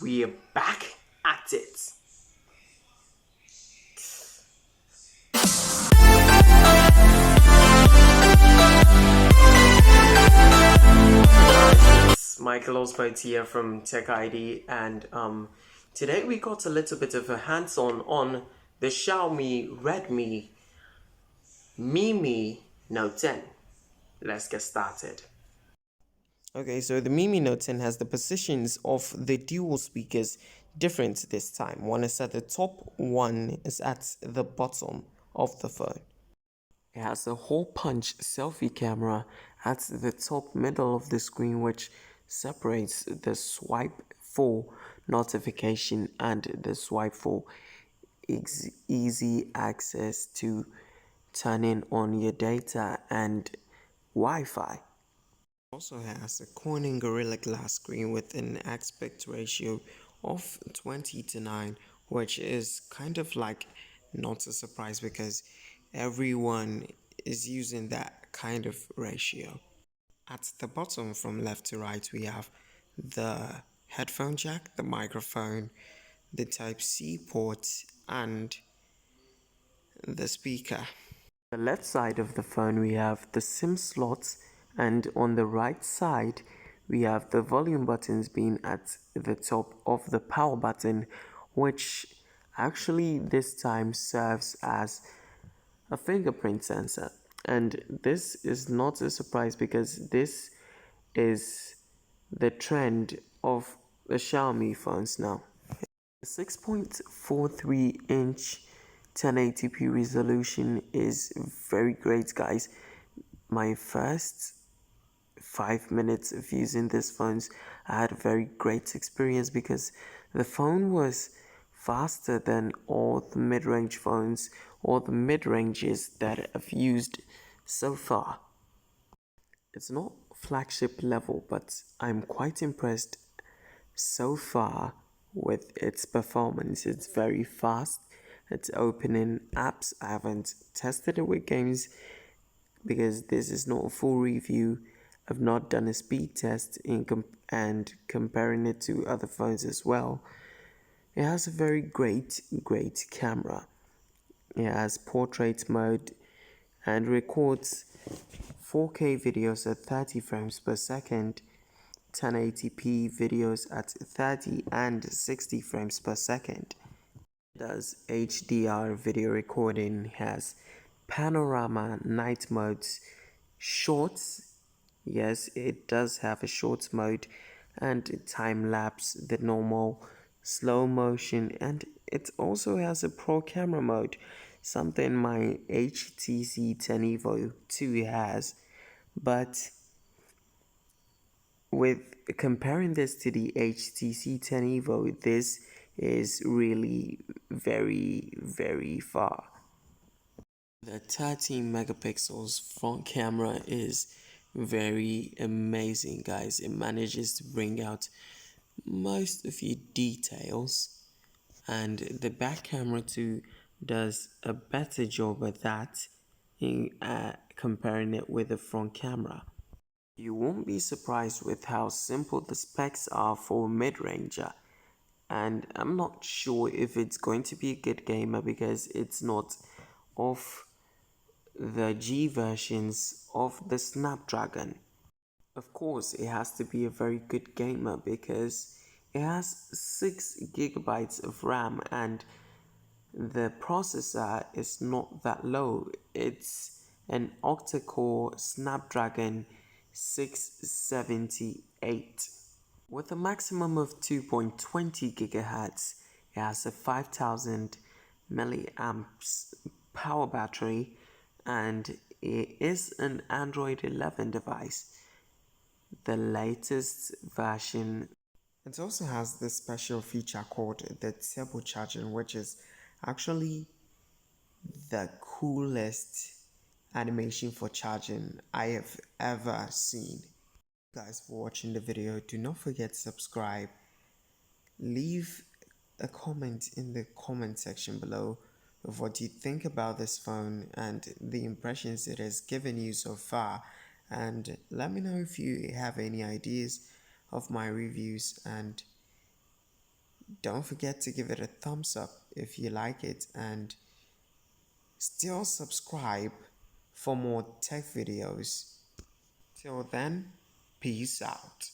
We are back at it. It's Michael Osbolt here from Tech ID, and today we got a little bit of a hands-on on the Xiaomi Redmi Note 10. Let's get started. Okay, so the Note 10 has the positions of the dual speakers different this time. One is at the top, one is at the bottom of the phone. It has a hole punch selfie camera at the top middle of the screen, which separates the swipe for notification and the swipe for easy access to turning on your data and Wi-Fi. Also has a Corning Gorilla Glass screen with an aspect ratio of 20:9, which is kind of like not a surprise because everyone is using that kind of ratio. At the bottom from left to right we have the headphone jack, the microphone, the Type-C port and the speaker. On the left side of the phone we have the SIM slots, and on the right side we have the volume buttons being at the top of the power button, which actually this time serves as a fingerprint sensor. And this is not a surprise because this is the trend of the Xiaomi phones now. The 6.43-inch 1080p resolution is very great, guys. My first 5 minutes of using this phone, I had a very great experience because the phone was faster than all the mid-range phones or the mid-ranges that I've used so far. It's not flagship level, but I'm quite impressed so far with its performance. It's very fast. It's opening apps. I haven't tested it with games because this is not a full review. I've not done a speed test and comparing it to other phones as well. It has a very great camera. It has portrait mode and records 4K videos at 30 frames per second, 1080p videos at 30 and 60 frames per second. It does HDR video recording, has panorama night modes, shorts, yes it does have a shorts mode, and time lapse, the normal, slow motion, and it also has a pro camera mode, something my HTC 10 Evo 2 has. But with comparing this to the HTC 10 Evo, this is really very far. The 13 megapixels front camera is very amazing, guys. It manages to bring out most of your details, and the back camera too does a better job at that in comparing it with the front camera. You won't be surprised with how simple the specs are for a mid-ranger, and I'm not sure if it's going to be a good gamer because it's not of the G versions of the Snapdragon. Of course, it has to be a very good gamer because it has 6 gigabytes of RAM and the processor is not that low. It's an octa-core Snapdragon 678. With a maximum of 2.20 gigahertz, it has a 5000 milliamps power battery, and it is an Android 11 device, the latest version. It also has this special feature called the turbo charging, which is actually the coolest animation for charging I have ever seen. Guys, for watching the video, do not forget to subscribe. Leave a comment in the comment section below of what you think about this phone and the impressions it has given you so far, and let me know if you have any ideas of my reviews, and Don't forget to give it a thumbs up if you like it, and still subscribe for more tech videos. Till then, peace out.